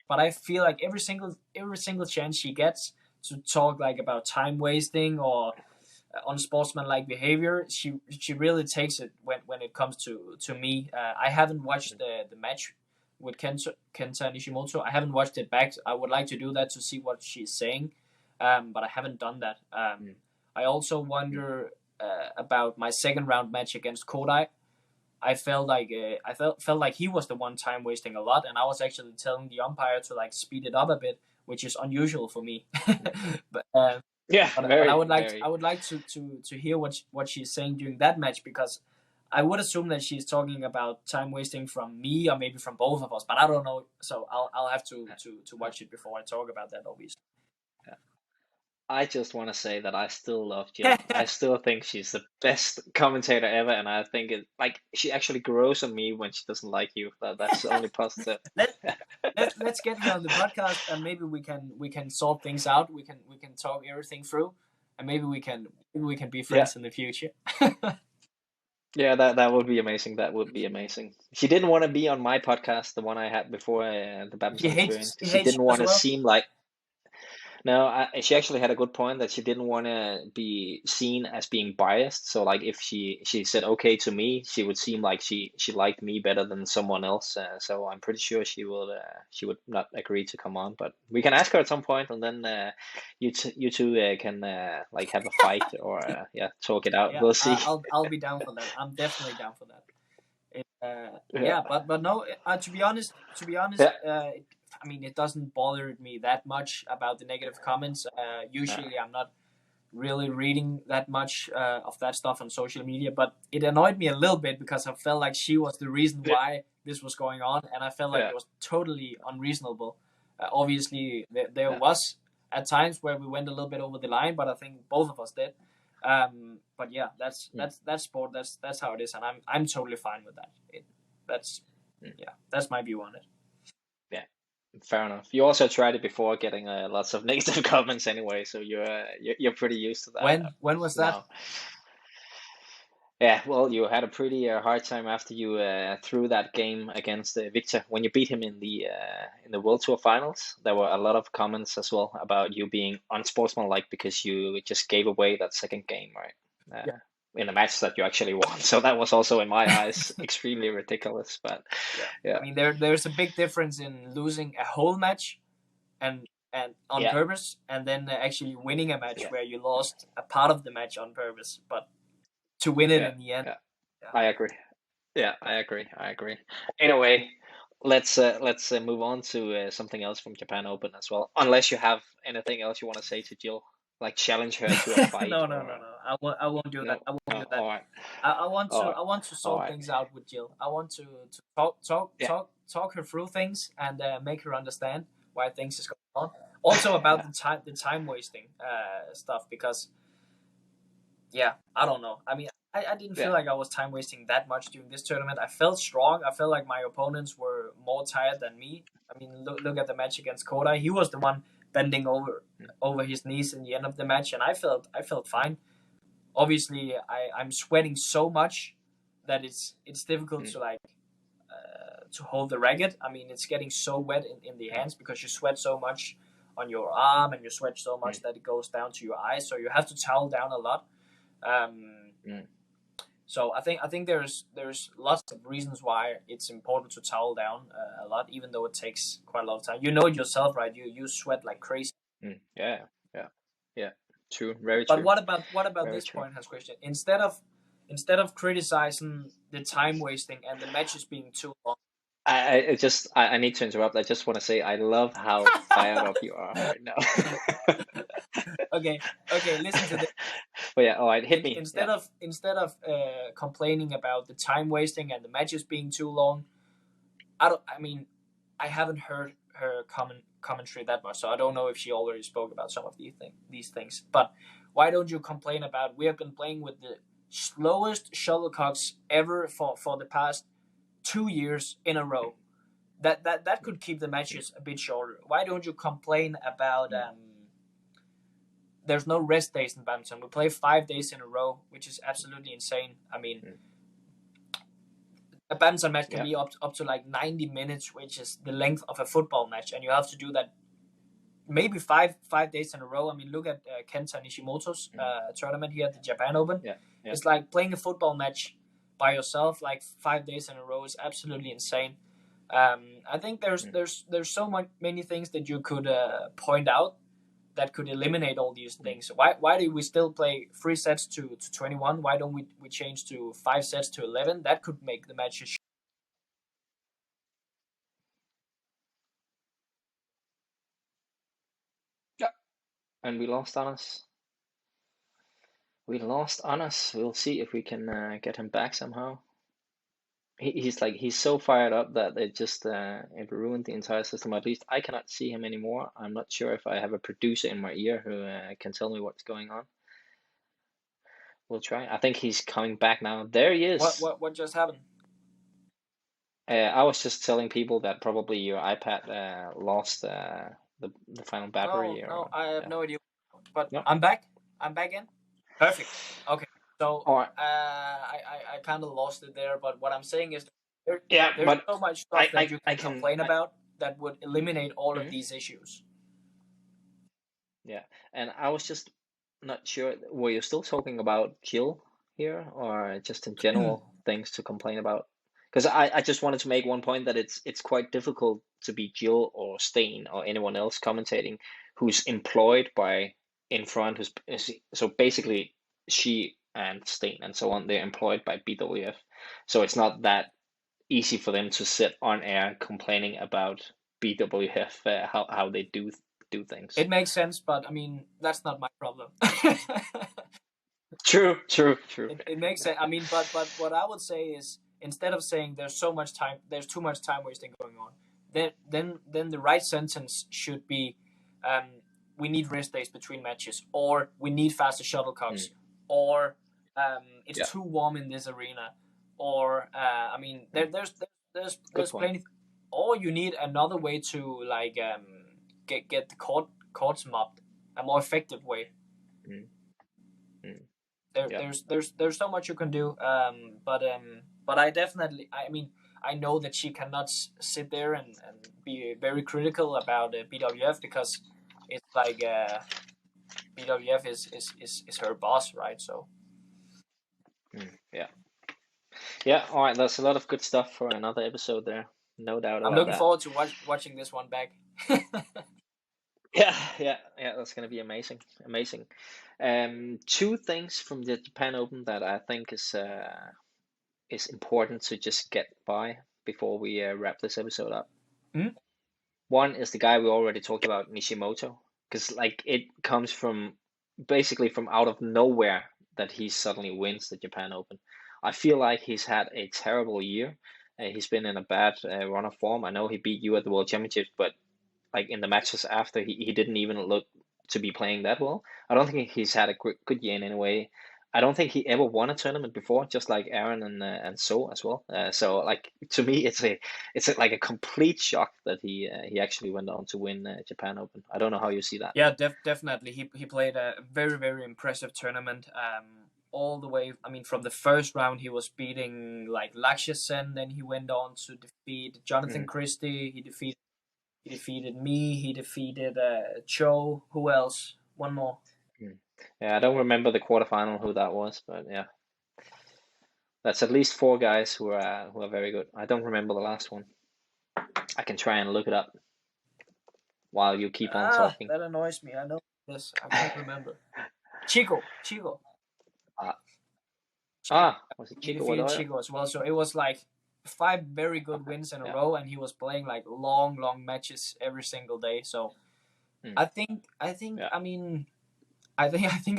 but I feel like every single chance she gets to talk like about time wasting or unsportsmanlike behavior, she really takes it when it comes to me. I haven't watched the match with Kenta Nishimoto. I haven't watched it back. I would like to do that to see what she's saying, but I haven't done that. I also wonder about my second round match against Kodai. I felt like felt like he was the one time wasting a lot, and I was actually telling the umpire to like speed it up a bit, which is unusual for me. but Yeah, but, very, I would like very. I would like to hear what she's saying during that match, because I would assume that she's talking about time wasting from me or maybe from both of us, but I don't know. So I'll have to watch it before I talk about that, obviously. I just want to say that I still love Jill. I still think she's the best commentator ever, and I think it like she actually grows on me when she doesn't like you. That's the only positive. Let's get her on the podcast, and maybe we can sort things out. We can talk everything through, and maybe we can be friends in the future. Yeah, that would be amazing. That would be amazing. She didn't want to be on my podcast, the one I had before the badminton experience, He because she hates didn't you as want to well. seem like. No, she actually had a good point that she didn't want to be seen as being biased. So like if she said okay to me, she would seem like she liked me better than someone else. So I'm pretty sure she would not agree to come on. But we can ask her at some point, and then you two can like have a fight or yeah, talk it out. Yeah, We'll see. I'll be down for that. I'm definitely down for that. Yeah. Yeah, but no. To be honest, Yeah. I mean, it doesn't bother me that much about the negative comments. Yeah. Usually, I'm not really reading that much of that stuff on social media, but it annoyed me a little bit because I felt like she was the reason why this was going on, and I felt like Yeah. it was totally unreasonable. Obviously, there Yeah. was at times where we went a little bit over the line, but I think both of us did. But yeah, that's sport. That's how it is, and I'm totally fine with that. That's my view on it. Yeah. Fair enough. You also tried it before, getting lots of negative comments anyway, so you're pretty used to that When was that? now. Yeah, well, you had a pretty hard time after you threw that game against Victor when you beat him in the World Tour Finals. There were a lot of comments as well about you being unsportsmanlike because you just gave away that second game, right? Yeah. In a match that you actually won. So that was also, in my eyes, extremely ridiculous. But yeah, I mean, there's a big difference in losing a whole match and on yeah, purpose, and then actually winning a match yeah, where you lost a part of the match on purpose, but to win it yeah, in the end. yeah. Yeah. I agree. Yeah, I agree. I agree. Anyway, let's move on to something else from Japan Open as well. Unless you have anything else you want to say to Jill, like challenge her to a fight No. or I won't do that. no, I won't no. do that. All right, I want all right, to all sort right. things out with Jill. I want to Yeah, talk her through things and make her understand why things is going on. Also about yeah, the time wasting stuff, because yeah, I don't know. I mean, I didn't feel yeah, like I was time wasting that much during this tournament. I felt strong. I felt like my opponents were more tired than me. I mean, look at the match against Kodai. He was the one bending over his knees in the end of the match, and I felt fine. Obviously, I'm sweating so much that it's difficult mm, to like to hold the racket. I mean, it's getting so wet in the mm, hands because you sweat so much on your arm and you sweat so much mm, that it goes down to your eyes. So you have to towel down a lot. mm. So I think there's lots of reasons why it's important to towel down a lot, even though it takes quite a lot of time. You know it yourself, right? You sweat like crazy. Yeah, yeah, yeah. True. Very But true. what about Very this true. point, Hans Christian? Instead of criticizing the time wasting and the matches being too long. I need to interrupt. I just want to say I love how fired up you are right now. Okay, listen to this. But yeah, all right, hit me. Yeah. Instead of complaining about the time wasting and the matches being too long, I mean, I haven't heard her commentary that much, so I don't know if she already spoke about some of these things. But why don't you complain about we have been playing with the slowest shuttlecocks ever for the past 2 years in a row? That could keep the matches a bit shorter. Why don't you complain about there's no rest days in badminton. We play 5 days in a row, which is absolutely insane. I mean, a badminton match can be up to like 90 minutes, which is the length of a football match, and you have to do that maybe five days in a row. I mean, look at Kenta Nishimoto's tournament here at the Japan Open. It's like playing a football match by yourself like 5 days in a row is absolutely insane. I think there's so many things that you could point out that could eliminate all these things. Why do we still play 3 sets to 21? Why don't we change to 5 sets to 11? That could make the matches. And we lost Anas. We'll see if we can get him back somehow. He's so fired up that it ruined the entire system. At least I cannot see him anymore. I'm not sure if I have a producer in my ear who can tell me what's going on. We'll try. I think he's coming back now. There he is. What just happened? I was just telling people that probably your iPad lost the final battery. No, I have no idea. But no. I'm back in. Perfect. Okay. So I kind of lost it there, but what I'm saying is there's so much stuff that you can complain about that would eliminate all of these issues. Yeah, and I was just not sure. Were you still talking about Gill here, or just in general things to complain about? Because I just wanted to make one point that it's quite difficult to be Gill or Stain or anyone else commentating who's employed by in front. So basically she and Stain and so on, they're employed by BWF. So it's not that easy for them to sit on air complaining about BWF how they do things. It makes sense, but I mean that's not my problem. True. It makes sense. I mean, but what I would say is, instead of saying there's too much time wasting going on, then the right sentence should be, we need rest days between matches, or we need faster shuttlecocks, or it's too warm in this arena, or I mean there's plenty, or you need another way to like get the courts mopped, a more effective way. There's so much you can do, but I know that she cannot sit there and be very critical about BWF, because it's like BWF is her boss, right? So yeah. All right, there's a lot of good stuff for another episode there, no doubt about that. I'm looking forward to watching this one back. Yeah, that's gonna be amazing. 2 things from the Japan Open that I think is important to just get by before we wrap this episode up. One is the guy we already talked about, Nishimoto, because like it comes from basically from out of nowhere that he suddenly wins the Japan Open. I feel like he's had a terrible year. He's been in a bad run of form. I know he beat you at the World Championships, but like in the matches after, he didn't even look to be playing that well. I don't think he's had a good year in any way. I don't think he ever won a tournament before, just like Aaron and So as well. So like to me, it's like a complete shock that he actually went on to win Japan Open. I don't know how you see that. Yeah, definitely. He played a very, very impressive tournament. All the way. I mean, from the first round, he was beating like Lakshya Sen. Then he went on to defeat Jonathan Christie. He defeated me. He defeated Cho. Who else? One more. Yeah, I don't remember the quarterfinal who that was, but yeah, that's at least 4 guys who are very good. I don't remember the last one. I can try and look it up while you keep on talking. That annoys me. I know this. I can't remember. Chico. Was it Chico? He defeated Chico as well. So it was like 5 very good wins in a row, and he was playing like long matches every single day. So I think I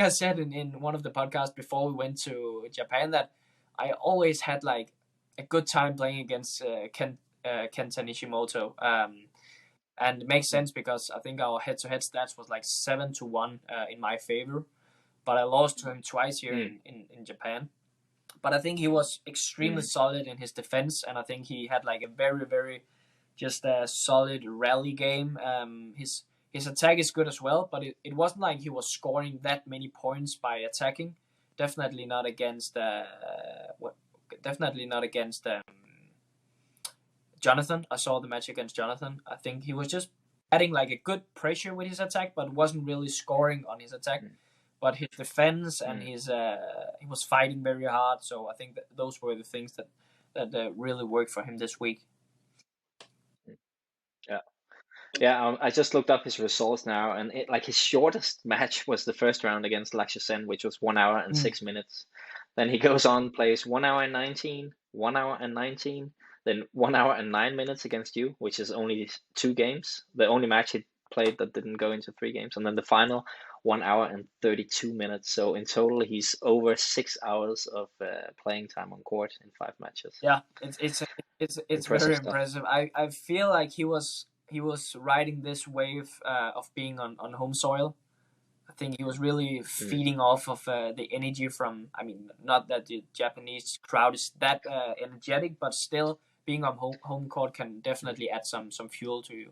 said in one of the podcasts before we went to Japan that I always had like a good time playing against Kenta Nishimoto. And it makes sense because I think our head-to-head stats was like 7-1 in my favor, but I lost to him twice here in Japan. But I think he was extremely solid in his defense, and I think he had like a very, very just a solid rally game. his attack is good as well, but it wasn't like he was scoring that many points by attacking. Definitely not against definitely not against Jonathan. I saw the match against Jonathan. I think he was just adding like a good pressure with his attack, but wasn't really scoring on his attack. But his defense and his he was fighting very hard. So I think that those were the things that really worked for him this week. Yeah, I just looked up his results now, and like his shortest match was the first round against Lakshya, which was 1 hour and 6 minutes. Then he goes on, plays 1 hour and 19, 1 hour and 19, then 1 hour and 9 minutes against you, which is only 2 games. The only match he played that didn't go into 3 games, and then the final 1 hour and 32 minutes. So in total, he's over 6 hours of playing time on court in 5 matches. Yeah, it's very impressive. I feel like he was riding this wave of being on home soil. I think he was really feeding off of the energy from. I mean, not that the Japanese crowd is that energetic, but still being on home court can definitely add some fuel to you.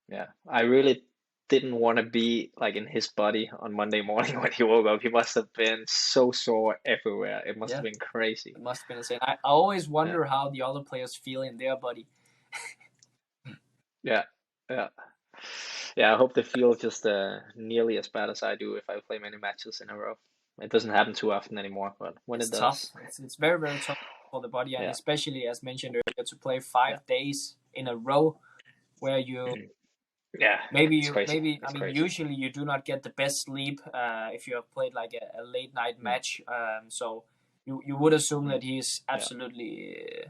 Yeah, I really didn't want to be like in his body on Monday morning when he woke up. He must have been so sore everywhere. It must have been crazy. It must have been insane. I always wonder how the other players feel in their body. Yeah. I hope they feel just nearly as bad as I do if I play many matches in a row. It doesn't happen too often anymore, but when it does, tough. It's very, very tough for the body, and especially as mentioned earlier, to play 5 days in a row, where you maybe usually you do not get the best sleep if you have played like a late night match. So you would assume that he's absolutely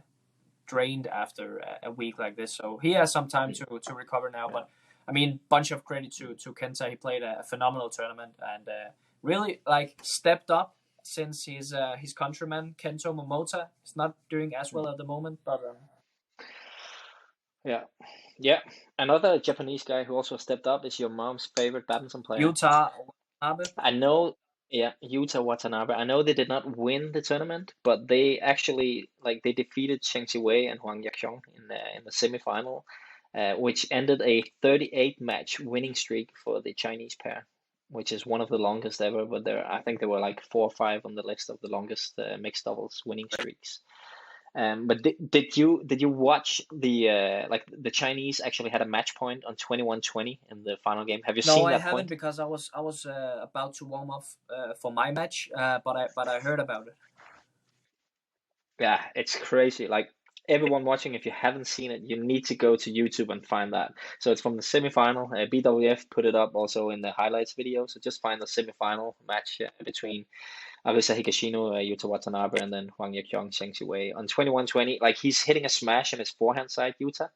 drained after a week like this. So he has some time to recover now. But I mean, bunch of credit to Kenta. He played a phenomenal tournament and really like stepped up since his countryman Kento Momota is not doing as well at the moment. But yeah. Another Japanese guy who also stepped up is your mom's favorite badminton player, Yuta Watanabe. I know, Yuta Watanabe. I know they did not win the tournament, but they actually they defeated Cheng Wei and Huang Yaqiong in the semifinal, which ended a 38 match winning streak for the Chinese pair, which is one of the longest ever. But I think there were like 4 or 5 on the list of the longest mixed doubles winning streaks. But did you watch the Chinese actually had a match point on 21-20 in the final game? Have you seen that point? No, I haven't because I was about to warm up for my match, but I heard about it. Yeah, it's crazy. Like everyone watching, if you haven't seen it, you need to go to YouTube and find that. So it's from the semifinal. BWF put it up also in the highlights video. So just find the semifinal match between Arisa Higashino, Yuta Watanabe, and then Huang Yaqiong, Cheng Wei on 21-20. Like he's hitting a smash on his forehand side, Yuta,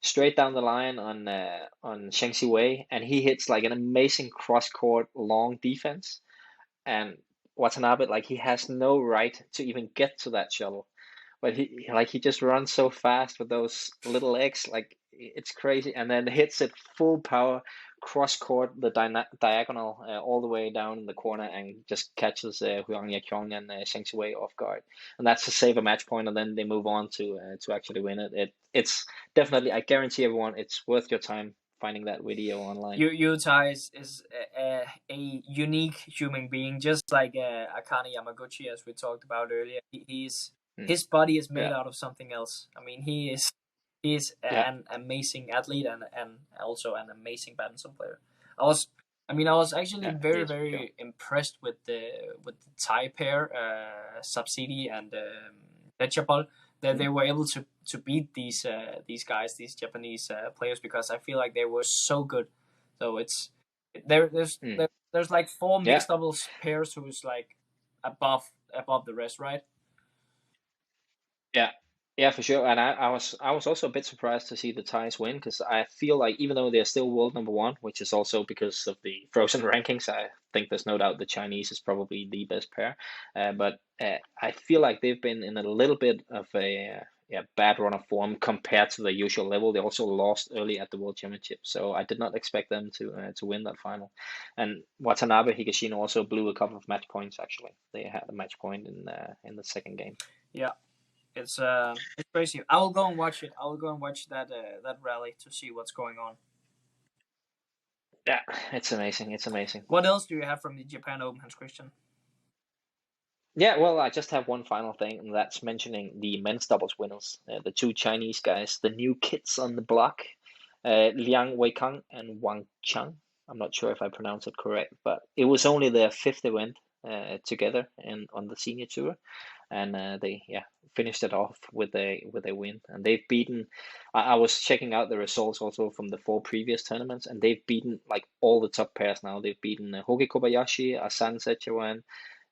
straight down the line on Cheng Wei, and he hits like an amazing cross court long defense. And Watanabe, like he has no right to even get to that shuttle, but he just runs so fast with those little legs, like it's crazy, and then hits it full power cross court, the diagonal all the way down in the corner, and just catches Huang Yaqiong and Cheng Wei off guard, and that's to save a match point, and then they move on to actually win it. It's definitely, I guarantee everyone, it's worth your time finding that video online. Yuta is a unique human being, just like Akane Yamaguchi, as we talked about earlier. His body is made out of something else. I mean, he is an amazing athlete and also an amazing badminton player. I was actually very impressed with the Thai pair, Subsidi and Lechapol, that they were able to beat these guys, these Japanese players, because I feel like they were so good. So it's there's like 4 mixed doubles pairs who's like above the rest, right? Yeah, for sure. And I was also a bit surprised to see the Thais win, because I feel like even though they're still world number 1, which is also because of the frozen rankings, I think there's no doubt the Chinese is probably the best pair. But I feel like they've been in a little bit of a bad run of form compared to the usual level. They also lost early at the World Championship, so I did not expect them to win that final. And Watanabe, Higashino also blew a couple of match points. Actually, they had a match point in the second game. Yeah. It's crazy. I will go and watch it. I will go and watch that rally to see what's going on. Yeah, it's amazing. It's amazing. What else do you have from the Japan Open, Hans Christian? Yeah, well, I just have one final thing, and that's mentioning the men's doubles winners, the two Chinese guys, the new kids on the block, Liang Weikang and Wang Chang. I'm not sure if I pronounced it correct, but it was only their fifth event together and on the senior tour, and they finished it off with a win. And they've beaten. I was checking out the results also from the four previous tournaments, and they've beaten like all the top pairs now. They've beaten Hoki Kobayashi, Asan Sechawan.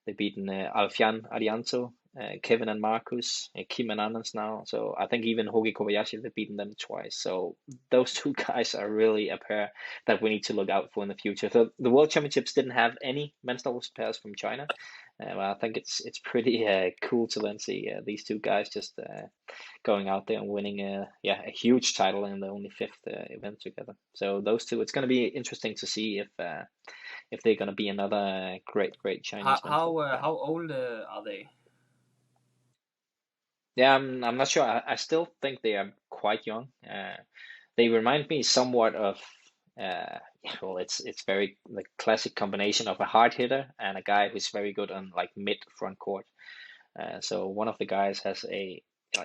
They've beaten Alfian Arianto, Kevin and Marcus, Kim and Anans now. So I think even Hogi Kobayashi, they've beaten them twice. So those two guys are really a pair that we need to look out for in the future. So the World Championships didn't have any men's doubles pairs from China. Well, I think it's pretty cool to then see these two guys just going out there and winning a huge title in the only fifth event together. So those two, it's going to be interesting to see if they're going to be another great Chinese men's doubles pair. How old are they? Yeah, I'm not sure. I still think they are quite young. They remind me somewhat of well, it's very the classic combination of a hard hitter and a guy who's very good on like mid front court. So one of the guys has a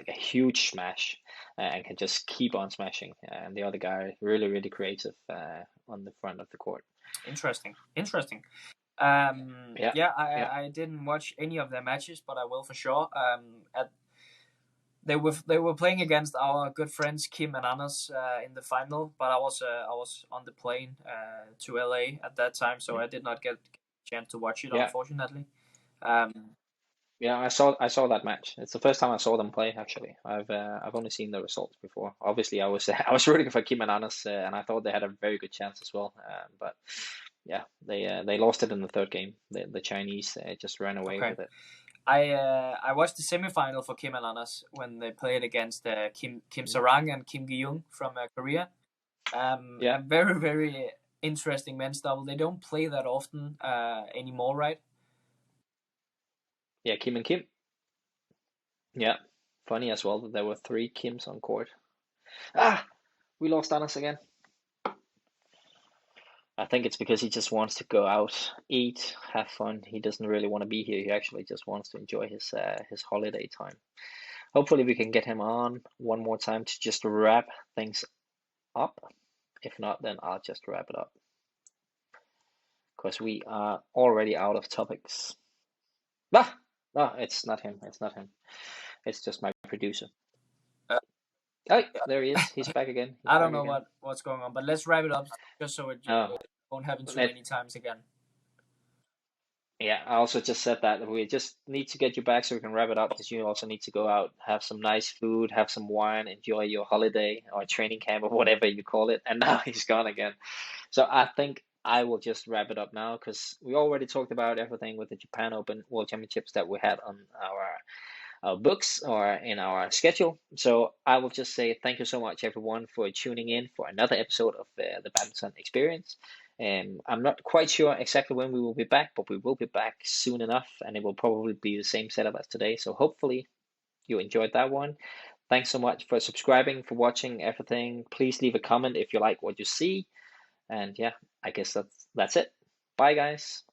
huge smash and can just keep on smashing, and the other guy really creative on the front of the court. Interesting. Yeah, Yeah, yeah. I didn't watch any of their matches, but I will for sure. They were playing against our good friends Kim and Anders in the final, but I was on the plane to LA at that time, so I did not get a chance to watch it, Yeah. unfortunately. Um, Yeah, I saw that match. It's the first time I saw them play actually. I've only seen the results before. Obviously, I was I was rooting for Kim and Anas, and I thought they had a very good chance as well. But yeah, they lost it in the third game. The Chinese just ran away okay. with it. I watched the semifinal for Kim and Anders when they played against Kim Sarang and Kim Gi-young from Korea. Yeah, A very interesting men's double. They don't play that often anymore, right? yeah, Kim and Kim. Yeah, funny as well that there were three Kims on court. Ah, we lost Anas again. I think it's because he just wants to go out, eat, have fun. He doesn't really want to be here. He actually just wants to enjoy his holiday time. Hopefully, we can get him on one more time to just wrap things up. If not, then I'll just wrap it up because we are already out of topics. Ah, no, it's not him. It's not him. It's just my producer. Uh, Oh, there he is. He's back again. I don't know what's going on, but let's wrap it up just so it Oh, won't happen too let many times again. yeah. I also just said that we just need to get you back so we can wrap it up because you also need to go out, have some nice food, have some wine, enjoy your holiday or training camp or whatever you call it. And now he's gone again. So I think I will just wrap it up now because we already talked about everything with the Japan Open World Championships that we had on our books or in our schedule. So I will just say thank you so much, everyone, for tuning in for another episode of the Badminton Experience. I'm not quite sure exactly when we will be back, but we will be back soon enough, and it will probably be the same setup as today. So hopefully you enjoyed that one. Thanks so much for subscribing, for watching everything. Please leave a comment if you like what you see. And yeah, I guess that's it. Bye, guys.